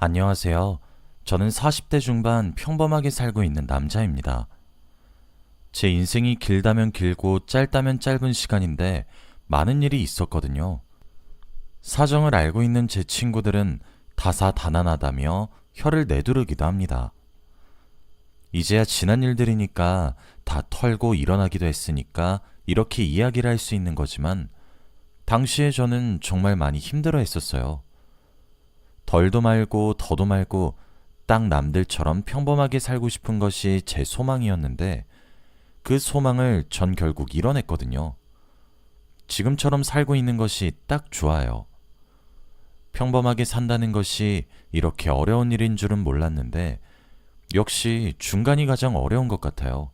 안녕하세요. 저는 40대 중반 평범하게 살고 있는 남자입니다. 제 인생이 길다면 길고 짧다면 짧은 시간인데 많은 일이 있었거든요. 사정을 알고 있는 제 친구들은 다사다난하다며 혀를 내두르기도 합니다. 이제야 지난 일들이니까 다 털고 일어나기도 했으니까 이렇게 이야기를 할 수 있는 거지만 당시에 저는 정말 많이 힘들어 했었어요. 덜도 말고 더도 말고 딱 남들처럼 평범하게 살고 싶은 것이 제 소망이었는데 그 소망을 전 결국 이뤄냈거든요. 지금처럼 살고 있는 것이 딱 좋아요. 평범하게 산다는 것이 이렇게 어려운 일인 줄은 몰랐는데 역시 중간이 가장 어려운 것 같아요.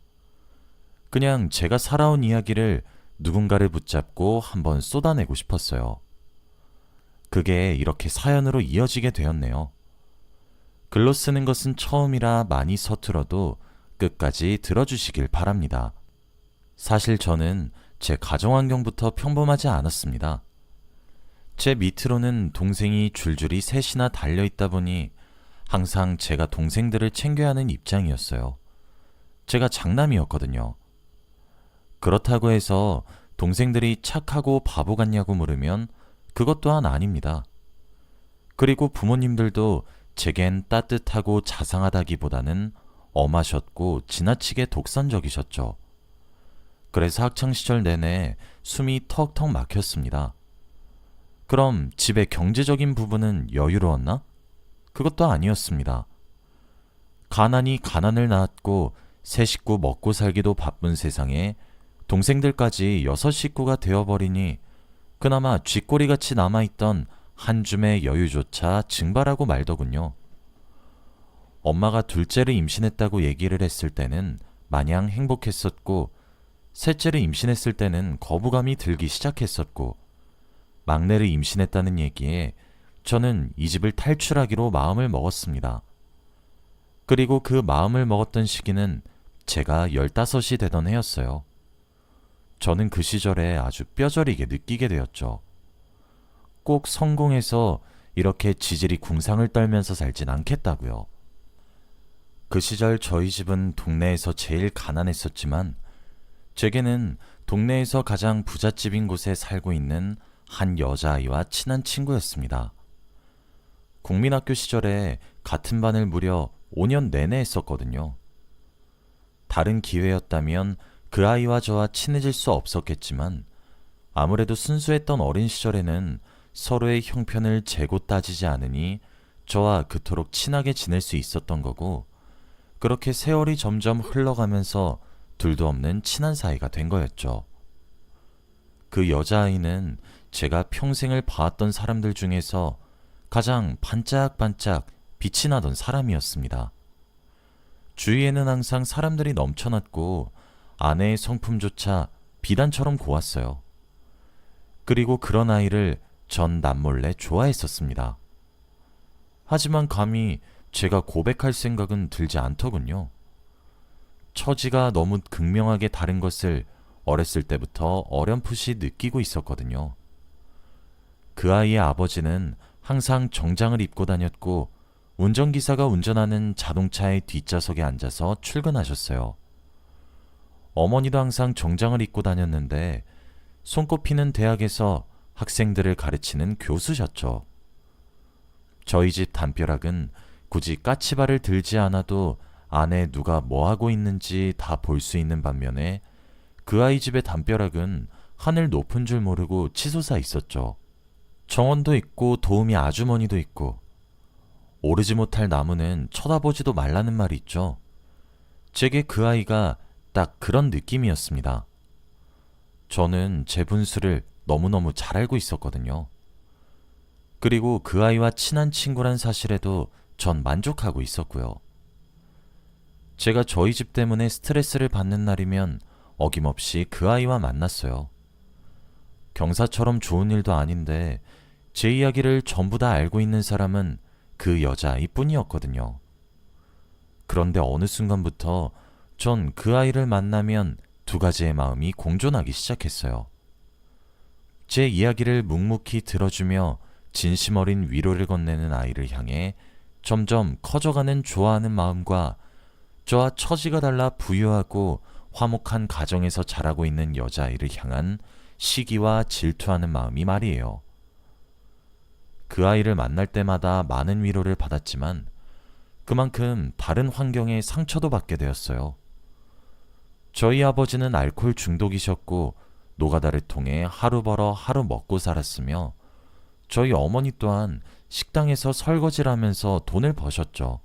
그냥 제가 살아온 이야기를 누군가를 붙잡고 한번 쏟아내고 싶었어요. 그게 이렇게 사연으로 이어지게 되었네요. 글로 쓰는 것은 처음이라 많이 서툴어도 끝까지 들어주시길 바랍니다. 사실 저는 제 가정 환경부터 평범하지 않았습니다. 제 밑으로는 동생이 줄줄이 셋이나 달려있다 보니 항상 제가 동생들을 챙겨야 하는 입장이었어요. 제가 장남이었거든요. 그렇다고 해서 동생들이 착하고 바보 같냐고 물으면 그것 또한 아닙니다. 그리고 부모님들도 제겐 따뜻하고 자상하다기보다는 엄하셨고 지나치게 독선적이셨죠. 그래서 학창시절 내내 숨이 턱턱 막혔습니다. 그럼 집의 경제적인 부분은 여유로웠나? 그것도 아니었습니다. 가난이 가난을 낳았고 세 식구 먹고 살기도 바쁜 세상에 동생들까지 여섯 식구가 되어버리니 그나마 쥐꼬리같이 남아있던 한 줌의 여유조차 증발하고 말더군요. 엄마가 둘째를 임신했다고 얘기를 했을 때는 마냥 행복했었고 셋째를 임신했을 때는 거부감이 들기 시작했었고 막내를 임신했다는 얘기에 저는 이 집을 탈출하기로 마음을 먹었습니다. 그리고 그 마음을 먹었던 시기는 제가 15이 되던 해였어요. 저는 그 시절에 아주 뼈저리게 느끼게 되었죠. 꼭 성공해서 이렇게 지질이 궁상을 떨면서 살진 않겠다고요. 그 시절 저희 집은 동네에서 제일 가난했었지만 제게는 동네에서 가장 부잣집인 곳에 살고 있는 한 여자아이와 친한 친구였습니다. 국민학교 시절에 같은 반을 무려 5년 내내 했었거든요. 다른 기회였다면 그 아이와 저와 친해질 수 없었겠지만 아무래도 순수했던 어린 시절에는 서로의 형편을 재고 따지지 않으니 저와 그토록 친하게 지낼 수 있었던 거고 그렇게 세월이 점점 흘러가면서 둘도 없는 친한 사이가 된 거였죠. 그 여자아이는 제가 평생을 봐왔던 사람들 중에서 가장 반짝반짝 빛이 나던 사람이었습니다. 주위에는 항상 사람들이 넘쳐났고 아내의 성품조차 비단처럼 고왔어요. 그리고 그런 아이를 전 남몰래 좋아했었습니다. 하지만 감히 제가 고백할 생각은 들지 않더군요. 처지가 너무 극명하게 다른 것을 어렸을 때부터 어렴풋이 느끼고 있었거든요. 그 아이의 아버지는 항상 정장을 입고 다녔고 운전기사가 운전하는 자동차의 뒷좌석에 앉아서 출근하셨어요. 어머니도 항상 정장을 입고 다녔는데 손꼽히는 대학에서 학생들을 가르치는 교수셨죠. 저희 집 담벼락은 굳이 까치발을 들지 않아도 안에 누가 뭐하고 있는지 다 볼 수 있는 반면에 그 아이 집의 담벼락은 하늘 높은 줄 모르고 치솟아 있었죠. 정원도 있고 도우미 아주머니도 있고 오르지 못할 나무는 쳐다보지도 말라는 말이 있죠. 제게 그 아이가 딱 그런 느낌이었습니다. 저는 제 분수를 너무너무 잘 알고 있었거든요. 그리고 그 아이와 친한 친구란 사실에도 전 만족하고 있었고요. 제가 저희 집 때문에 스트레스를 받는 날이면 어김없이 그 아이와 만났어요. 경사처럼 좋은 일도 아닌데 제 이야기를 전부 다 알고 있는 사람은 그 여자아이뿐이었거든요. 그런데 어느 순간부터 전 그 아이를 만나면 두 가지의 마음이 공존하기 시작했어요. 제 이야기를 묵묵히 들어주며 진심 어린 위로를 건네는 아이를 향해 점점 커져가는 좋아하는 마음과 저와 처지가 달라 부유하고 화목한 가정에서 자라고 있는 여자아이를 향한 시기와 질투하는 마음이 말이에요. 그 아이를 만날 때마다 많은 위로를 받았지만 그만큼 다른 환경에 상처도 받게 되었어요. 저희 아버지는 알코올 중독이셨고 노가다를 통해 하루 벌어 하루 먹고 살았으며 저희 어머니 또한 식당에서 설거지를 하면서 돈을 버셨죠.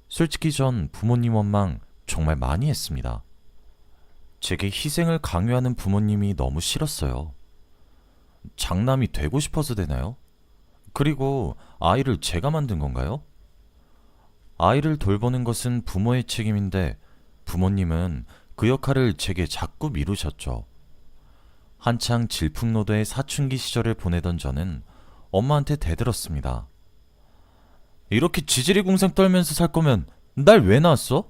솔직히 전 부모님 원망 정말 많이 했습니다. 제게 희생을 강요하는 부모님이 너무 싫었어요. 장남이 되고 싶어서 되나요? 그리고 아이를 제가 만든 건가요? 아이를 돌보는 것은 부모의 책임인데 부모님은 그 역할을 제게 자꾸 미루셨죠. 한창 질풍노도의 사춘기 시절을 보내던 저는 엄마한테 대들었습니다. 이렇게 지지리궁상 떨면서 살 거면 날 왜 낳았어?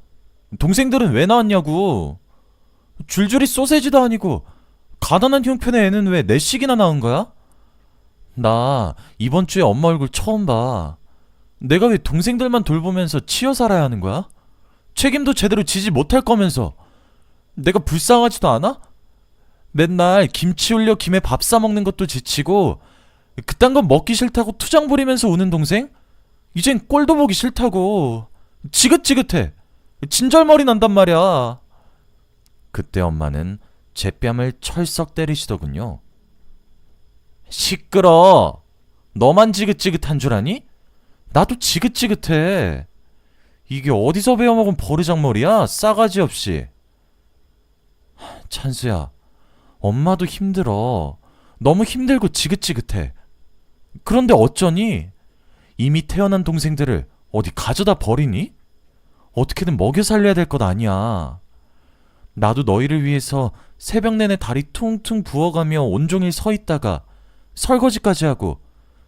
동생들은 왜 낳았냐고. 줄줄이 소세지도 아니고 가난한 형편의 애는 왜 넷씩이나 낳은 거야? 나 이번 주에 엄마 얼굴 처음 봐. 내가 왜 동생들만 돌보면서 치여 살아야 하는 거야? 책임도 제대로 지지 못할 거면서 내가 불쌍하지도 않아? 맨날 김치 올려 김에 밥 싸먹는 것도 지치고 그딴 건 먹기 싫다고 투정 부리면서 우는 동생? 이젠 꼴도 보기 싫다고. 지긋지긋해. 진절머리 난단 말이야. 그때 엄마는 제 뺨을 철썩 때리시더군요. 시끄러. 너만 지긋지긋한 줄 아니? 나도 지긋지긋해. 이게 어디서 배워먹은 버르장머리야? 싸가지 없이. 찬수야, 엄마도 힘들어. 너무 힘들고 지긋지긋해. 그런데 어쩌니? 이미 태어난 동생들을 어디 가져다 버리니? 어떻게든 먹여 살려야 될 것 아니야. 나도 너희를 위해서 새벽 내내 다리 퉁퉁 부어가며 온종일 서 있다가 설거지까지 하고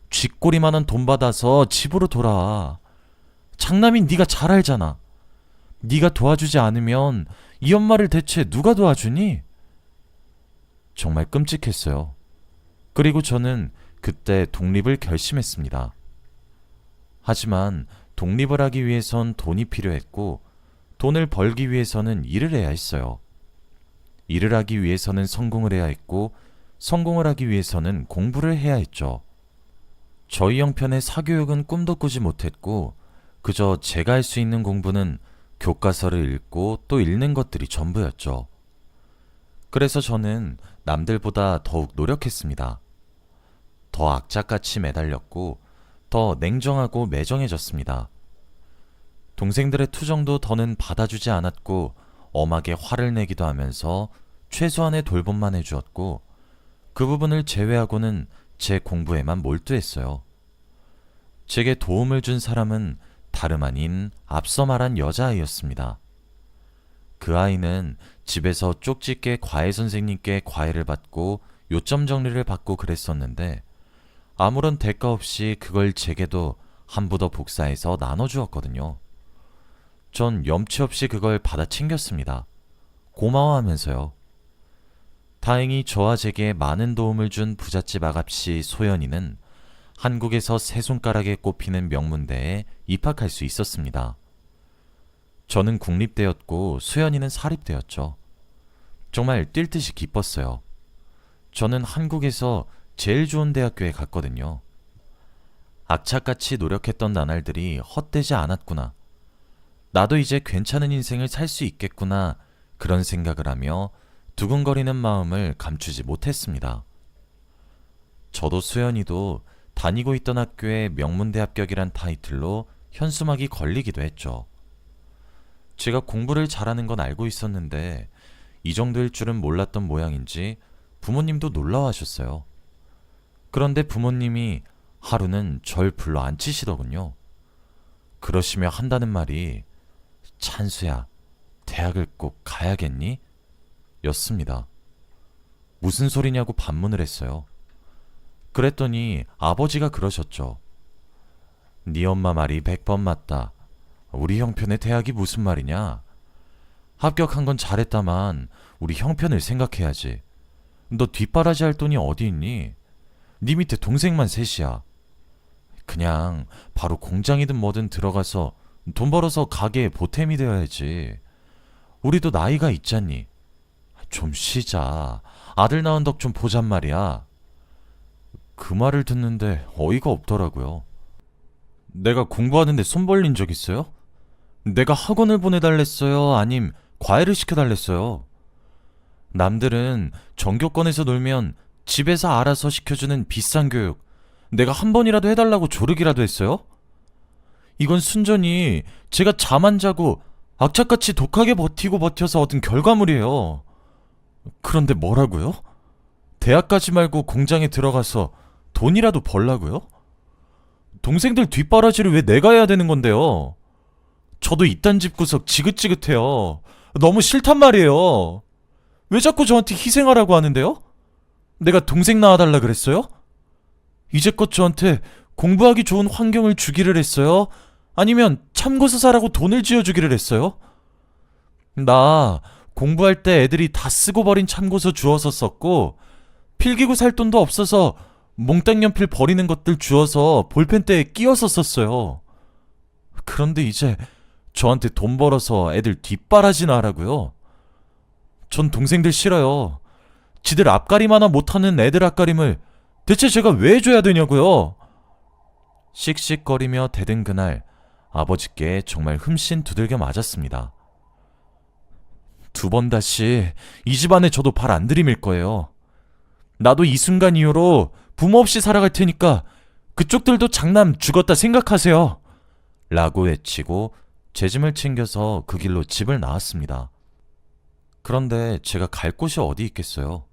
쥐꼬리만한 돈 받아서 집으로 돌아와. 장남인 네가 잘 알잖아. 네가 도와주지 않으면 이 엄마를 대체 누가 도와주니? 정말 끔찍했어요. 그리고 저는 그때 독립을 결심했습니다. 하지만 독립을 하기 위해선 돈이 필요했고 돈을 벌기 위해서는 일을 해야 했어요. 일을 하기 위해서는 성공을 해야 했고 성공을 하기 위해서는 공부를 해야 했죠. 저희 형편의 사교육은 꿈도 꾸지 못했고 그저 제가 할 수 있는 공부는 교과서를 읽고 또 읽는 것들이 전부였죠. 그래서 저는 남들보다 더욱 노력했습니다. 더 악착같이 매달렸고 더 냉정하고 매정해졌습니다. 동생들의 투정도 더는 받아주지 않았고 엄하게 화를 내기도 하면서 최소한의 돌봄만 해주었고 그 부분을 제외하고는 제 공부에만 몰두했어요. 제게 도움을 준 사람은 다름 아닌 앞서 말한 여자아이였습니다. 그 아이는 집에서 쪽집게 과외 선생님께 과외를 받고 요점 정리를 받고 그랬었는데 아무런 대가 없이 그걸 제게도 한 부 더 복사해서 나눠주었거든요. 전 염치 없이 그걸 받아 챙겼습니다. 고마워하면서요. 다행히 저와 제게 많은 도움을 준 부잣집 아가씨 소연이는 한국에서 세 손가락에 꼽히는 명문대에 입학할 수 있었습니다. 저는 국립대였고 소연이는 사립대였죠. 정말 뛸 듯이 기뻤어요. 저는 한국에서 제일 좋은 대학교에 갔거든요. 악착같이 노력했던 나날들이 헛되지 않았구나. 나도 이제 괜찮은 인생을 살 수 있겠구나. 그런 생각을 하며 두근거리는 마음을 감추지 못했습니다. 저도 수연이도 다니고 있던 학교에 명문대 합격이란 타이틀로 현수막이 걸리기도 했죠. 제가 공부를 잘하는 건 알고 있었는데 이 정도일 줄은 몰랐던 모양인지 부모님도 놀라워하셨어요. 그런데 부모님이 하루는 절 불러 앉히시더군요. 그러시며 한다는 말이 찬수야, 대학을 꼭 가야겠니? 였습니다. 무슨 소리냐고 반문을 했어요. 그랬더니 아버지가 그러셨죠. 네 엄마 말이 100번 맞다. 우리 형편의 대학이 무슨 말이냐? 합격한 건 잘했다만 우리 형편을 생각해야지. 너 뒷바라지 할 돈이 어디 있니? 네 밑에 동생만 셋이야. 그냥 바로 공장이든 뭐든 들어가서 돈 벌어서 가게에 보탬이 되어야지. 우리도 나이가 있잖니. 좀 쉬자. 아들 낳은 덕 좀 보잔 말이야. 그 말을 듣는데 어이가 없더라고요. 내가 공부하는데 손 벌린 적 있어요? 내가 학원을 보내달랬어요? 아님 과외를 시켜달랬어요? 남들은 전교권에서 놀면 집에서 알아서 시켜주는 비싼 교육, 내가 한 번이라도 해달라고 조르기라도 했어요? 이건 순전히 제가 잠 안 자고 악착같이 독하게 버티고 버텨서 얻은 결과물이에요. 그런데 뭐라고요? 대학까지 말고 공장에 들어가서 돈이라도 벌라고요? 동생들 뒷바라지를 왜 내가 해야 되는 건데요? 저도 이딴 집구석 지긋지긋해요. 너무 싫단 말이에요. 왜 자꾸 저한테 희생하라고 하는데요? 내가 동생 낳아달라 그랬어요? 이제껏 저한테 공부하기 좋은 환경을 주기를 했어요? 아니면 참고서 사라고 돈을 쥐어주기를 했어요? 나 공부할 때 애들이 다 쓰고 버린 참고서 주워서 썼고, 필기구 살 돈도 없어서 몽땅 연필 버리는 것들 주워서 볼펜대에 끼워서 썼어요. 그런데 이제 저한테 돈 벌어서 애들 뒷바라지나 하라고요? 전 동생들 싫어요. 지들 앞가림 하나 못하는 애들 앞가림을 대체 제가 왜 해줘야 되냐고요? 씩씩거리며 대든 그날, 아버지께 정말 흠씬 두들겨 맞았습니다. 두 번 다시 이 집안에 저도 발 안 들이밀 거예요. 나도 이 순간 이후로 부모 없이 살아갈 테니까 그쪽들도 장남 죽었다 생각하세요. 라고 외치고 제 짐을 챙겨서 그 길로 집을 나왔습니다. 그런데 제가 갈 곳이 어디 있겠어요?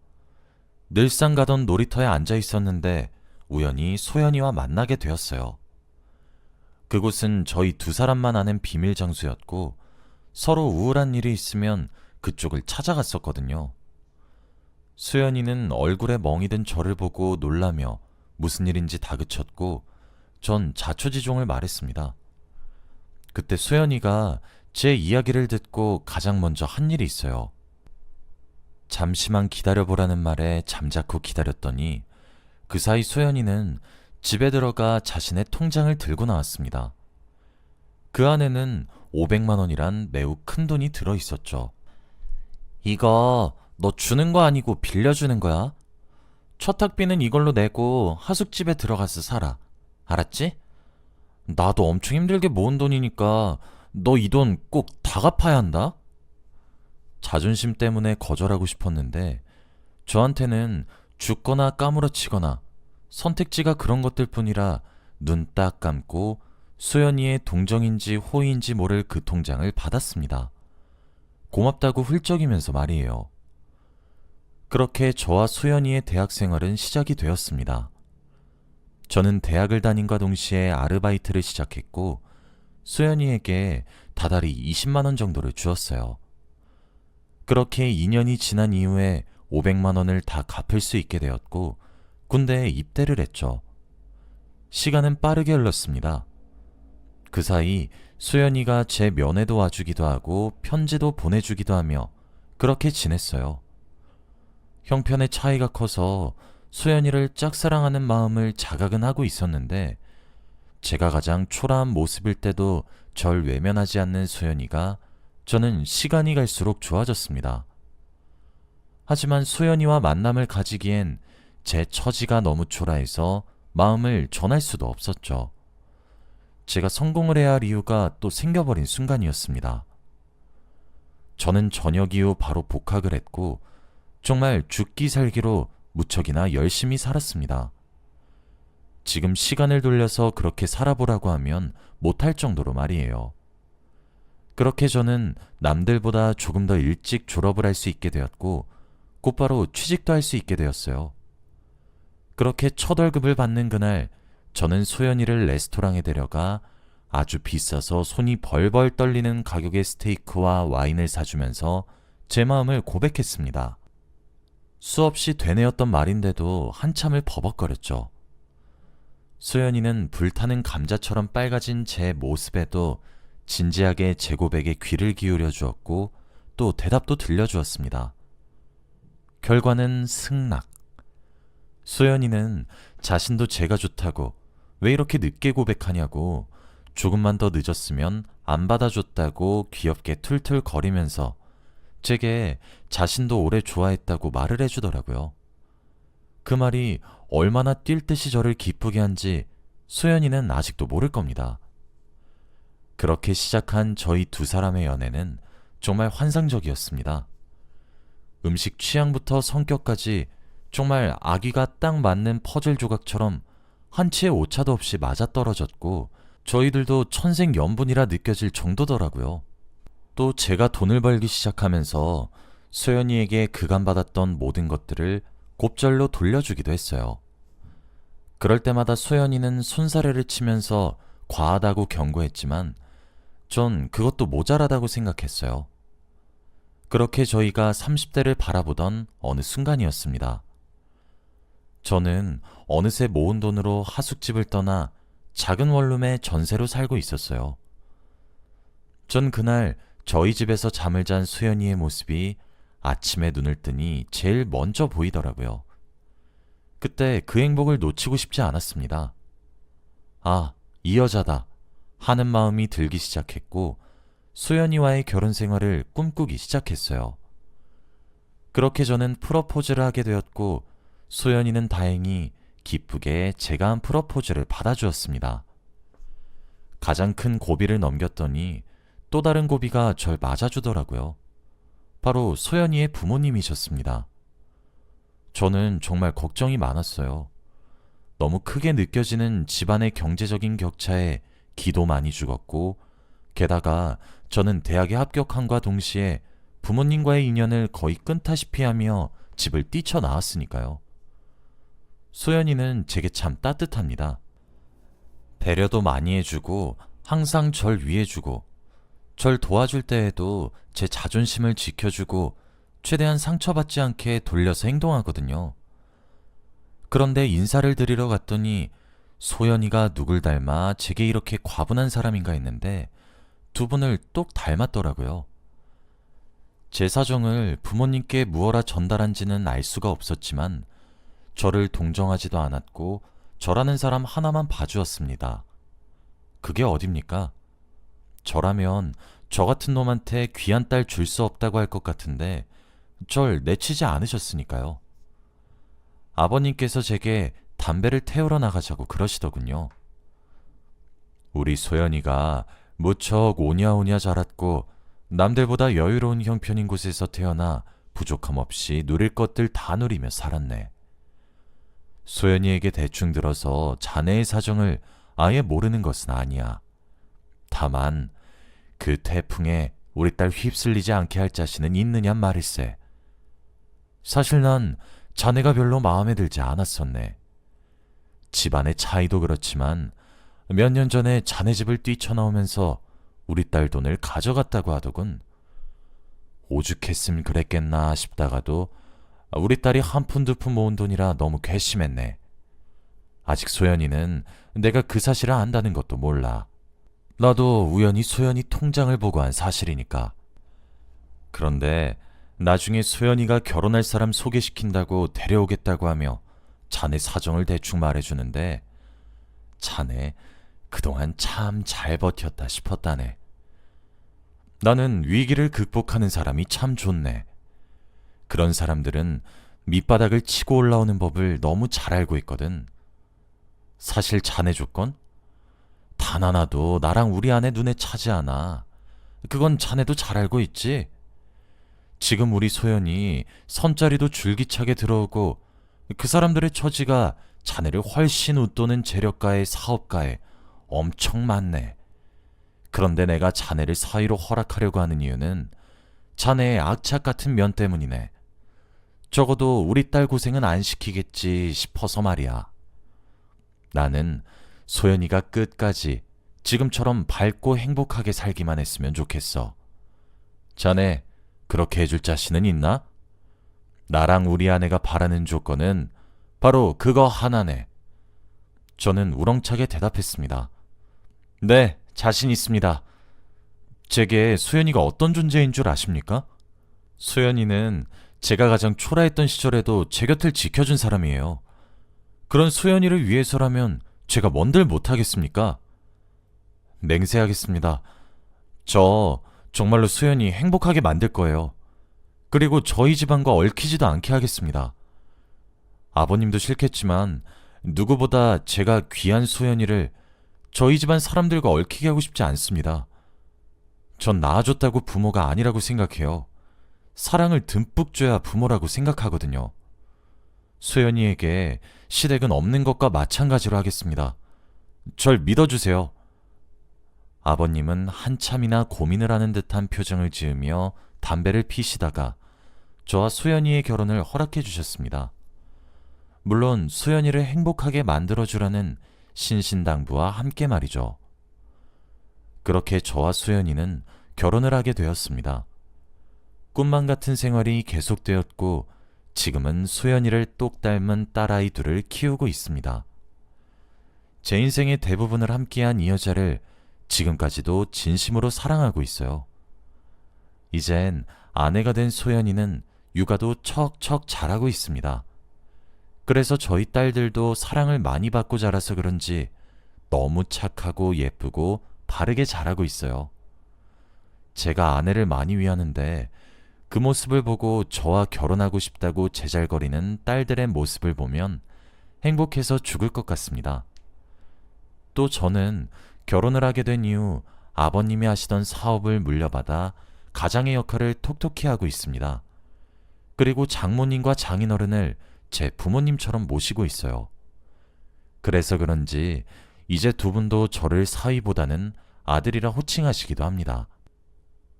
늘상 가던 놀이터에 앉아 있었는데 우연히 소연이와 만나게 되었어요. 그곳은 저희 두 사람만 아는 비밀 장소였고, 서로 우울한 일이 있으면 그쪽을 찾아갔었거든요. 수연이는 얼굴에 멍이 든 저를 보고 놀라며 무슨 일인지 다그쳤고, 전 자초지종을 말했습니다. 그때 수연이가 제 이야기를 듣고 가장 먼저 한 일이 있어요. 잠시만 기다려보라는 말에 잠자코 기다렸더니 그 사이 수연이는 집에 들어가 자신의 통장을 들고 나왔습니다. 그 안에는 500만 원이란 매우 큰 돈이 들어있었죠. 이거 너 주는 거 아니고 빌려주는 거야? 첫 학비는 이걸로 내고 하숙집에 들어가서 살아. 알았지? 나도 엄청 힘들게 모은 돈이니까 너 이 돈 꼭 다 갚아야 한다? 자존심 때문에 거절하고 싶었는데 저한테는 죽거나 까무러치거나 선택지가 그런 것들 뿐이라 눈 딱 감고 수연이의 동정인지 호의인지 모를 그 통장을 받았습니다. 고맙다고 훌쩍이면서 말이에요. 그렇게 저와 수연이의 대학 생활은 시작이 되었습니다. 저는 대학을 다님과 동시에 아르바이트를 시작했고, 수연이에게 다달이 20만 원 정도를 주었어요. 그렇게 2년이 지난 이후에 500만 원을 다 갚을 수 있게 되었고, 군대에 입대를 했죠. 시간은 빠르게 흘렀습니다. 그 사이 수연이가 제 면회도 와주기도 하고 편지도 보내주기도 하며 그렇게 지냈어요. 형편의 차이가 커서 수연이를 짝사랑하는 마음을 자각은 하고 있었는데, 제가 가장 초라한 모습일 때도 절 외면하지 않는 수연이가 저는 시간이 갈수록 좋아졌습니다. 하지만 수연이와 만남을 가지기엔 제 처지가 너무 초라해서 마음을 전할 수도 없었죠. 제가 성공을 해야 할 이유가 또 생겨버린 순간이었습니다. 저는 저녁 이후 바로 복학을 했고, 정말 죽기 살기로 무척이나 열심히 살았습니다. 지금 시간을 돌려서 그렇게 살아보라고 하면 못할 정도로 말이에요. 그렇게 저는 남들보다 조금 더 일찍 졸업을 할 수 있게 되었고, 곧바로 취직도 할 수 있게 되었어요. 그렇게 첫 월급을 받는 그날, 저는 소연이를 레스토랑에 데려가 아주 비싸서 손이 벌벌 떨리는 가격의 스테이크와 와인을 사주면서 제 마음을 고백했습니다. 수없이 되뇌었던 말인데도 한참을 버벅거렸죠. 소연이는 불타는 감자처럼 빨가진 제 모습에도 진지하게 제 고백에 귀를 기울여 주었고, 또 대답도 들려주었습니다. 결과는 승낙. 소연이는 자신도 제가 좋다고 왜 이렇게 늦게 고백하냐고 조금만 더 늦었으면 안 받아줬다고 귀엽게 툴툴 거리면서 제게 자신도 오래 좋아했다고 말을 해주더라고요. 그 말이 얼마나 뛸 듯이 저를 기쁘게 한지 소연이는 아직도 모를 겁니다. 그렇게 시작한 저희 두 사람의 연애는 정말 환상적이었습니다. 음식 취향부터 성격까지 정말 아기가 딱 맞는 퍼즐 조각처럼 한치의 오차도 없이 맞아떨어졌고 저희들도 천생연분이라 느껴질 정도더라고요. 또 제가 돈을 벌기 시작하면서 소연이에게 그간 받았던 모든 것들을 곱절로 돌려주기도 했어요. 그럴 때마다 소연이는 손사래를 치면서 과하다고 경고했지만 전 그것도 모자라다고 생각했어요. 그렇게 저희가 30대를 바라보던 어느 순간이었습니다. 저는 어느새 모은 돈으로 하숙집을 떠나 작은 원룸에 전세로 살고 있었어요. 전 그날 저희 집에서 잠을 잔 수연이의 모습이 아침에 눈을 뜨니 제일 먼저 보이더라고요. 그때 그 행복을 놓치고 싶지 않았습니다. 아, 이 여자다 하는 마음이 들기 시작했고 수연이와의 결혼 생활을 꿈꾸기 시작했어요. 그렇게 저는 프러포즈를 하게 되었고 소연이는 다행히 기쁘게 제가 한 프러포즈를 받아주었습니다. 가장 큰 고비를 넘겼더니 또 다른 고비가 절 맞아주더라고요. 바로 소연이의 부모님이셨습니다. 저는 정말 걱정이 많았어요. 너무 크게 느껴지는 집안의 경제적인 격차에 기도 많이 죽었고 게다가 저는 대학에 합격함과 동시에 부모님과의 인연을 거의 끊다시피 하며 집을 뛰쳐나왔으니까요. 소연이는 제게 참 따뜻합니다. 배려도 많이 해주고 항상 절 위해주고 절 도와줄 때에도 제 자존심을 지켜주고 최대한 상처받지 않게 돌려서 행동하거든요. 그런데 인사를 드리러 갔더니 소연이가 누굴 닮아 제게 이렇게 과분한 사람인가 했는데 두 분을 똑 닮았더라고요. 제 사정을 부모님께 무어라 전달한지는 알 수가 없었지만 저를 동정하지도 않았고 저라는 사람 하나만 봐주었습니다. 그게 어딥니까? 저라면 저 같은 놈한테 귀한 딸 줄 수 없다고 할 것 같은데 절 내치지 않으셨으니까요. 아버님께서 제게 담배를 태우러 나가자고 그러시더군요. 우리 소연이가 무척 오냐오냐 자랐고 남들보다 여유로운 형편인 곳에서 태어나 부족함 없이 누릴 것들 다 누리며 살았네. 소연이에게 대충 들어서 자네의 사정을 아예 모르는 것은 아니야. 다만 그 태풍에 우리 딸 휩쓸리지 않게 할 자신은 있느냔 말일세. 사실 난 자네가 별로 마음에 들지 않았었네. 집안의 차이도 그렇지만 몇 년 전에 자네 집을 뛰쳐나오면서 우리 딸 돈을 가져갔다고 하더군. 오죽했음 그랬겠나 싶다가도 우리 딸이 한 푼 두 푼 모은 돈이라 너무 괘씸했네. 아직 소연이는 내가 그 사실을 안다는 것도 몰라. 나도 우연히 소연이 통장을 보고 한 사실이니까. 그런데 나중에 소연이가 결혼할 사람 소개시킨다고 데려오겠다고 하며 자네 사정을 대충 말해주는데 자네 그동안 참 잘 버텼다 싶었다네. 나는 위기를 극복하는 사람이 참 좋네. 그런 사람들은 밑바닥을 치고 올라오는 법을 너무 잘 알고 있거든. 사실 자네 조건? 단 하나도 나랑 우리 아내 눈에 차지 않아. 그건 자네도 잘 알고 있지? 지금 우리 소연이 선자리도 줄기차게 들어오고 그 사람들의 처지가 자네를 훨씬 웃도는 재력가의 사업가에 엄청 많네. 그런데 내가 자네를 사위로 허락하려고 하는 이유는 자네의 악착 같은 면 때문이네. 적어도 우리 딸 고생은 안 시키겠지 싶어서 말이야. 나는 소연이가 끝까지 지금처럼 밝고 행복하게 살기만 했으면 좋겠어. 자네 그렇게 해줄 자신은 있나? 나랑 우리 아내가 바라는 조건은 바로 그거 하나네. 저는 우렁차게 대답했습니다. 네, 자신 있습니다. 제게 소연이가 어떤 존재인 줄 아십니까? 소연이는 제가 가장 초라했던 시절에도 제 곁을 지켜준 사람이에요. 그런 소연이를 위해서라면 제가 뭔들 못하겠습니까? 맹세하겠습니다. 저 정말로 수연이 행복하게 만들 거예요. 그리고 저희 집안과 얽히지도 않게 하겠습니다. 아버님도 싫겠지만 누구보다 제가 귀한 수연이를 저희 집안 사람들과 얽히게 하고 싶지 않습니다. 전 낳아줬다고 부모가 아니라고 생각해요. 사랑을 듬뿍 줘야 부모라고 생각하거든요. 수연이에게 시댁은 없는 것과 마찬가지로 하겠습니다. 절 믿어주세요. 아버님은 한참이나 고민을 하는 듯한 표정을 지으며 담배를 피시다가 저와 수연이의 결혼을 허락해 주셨습니다. 물론 수연이를 행복하게 만들어주라는 신신당부와 함께 말이죠. 그렇게 저와 수연이는 결혼을 하게 되었습니다. 꿈만 같은 생활이 계속되었고 지금은 수연이를 똑 닮은 딸아이 둘을 키우고 있습니다. 제 인생의 대부분을 함께한 이 여자를 지금까지도 진심으로 사랑하고 있어요. 이젠 아내가 된 소연이는 육아도 척척 잘하고 있습니다. 그래서 저희 딸들도 사랑을 많이 받고 자라서 그런지 너무 착하고 예쁘고 바르게 자라고 있어요. 제가 아내를 많이 위하는데 그 모습을 보고 저와 결혼하고 싶다고 제잘거리는 딸들의 모습을 보면 행복해서 죽을 것 같습니다. 또 저는 결혼을 하게 된 이후 아버님이 하시던 사업을 물려받아 가장의 역할을 톡톡히 하고 있습니다. 그리고 장모님과 장인어른을 제 부모님처럼 모시고 있어요. 그래서 그런지 이제 두 분도 저를 사위보다는 아들이라 호칭하시기도 합니다.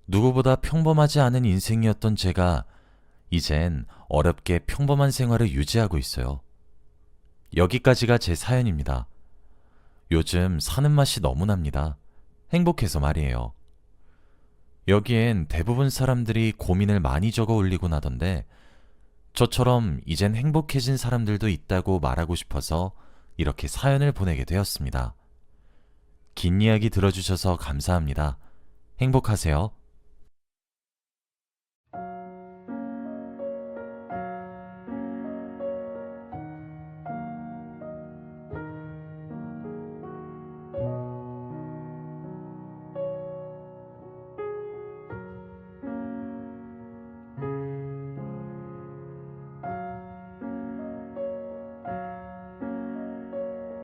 누구보다 평범하지 않은 인생이었던 제가 이젠 어렵게 평범한 생활을 유지하고 있어요. 여기까지가 제 사연입니다. 요즘 사는 맛이 너무 납니다. 행복해서 말이에요. 여기엔 대부분 사람들이 고민을 많이 적어 올리곤 하던데 저처럼 이젠 행복해진 사람들도 있다고 말하고 싶어서 이렇게 사연을 보내게 되었습니다. 긴 이야기 들어주셔서 감사합니다. 행복하세요.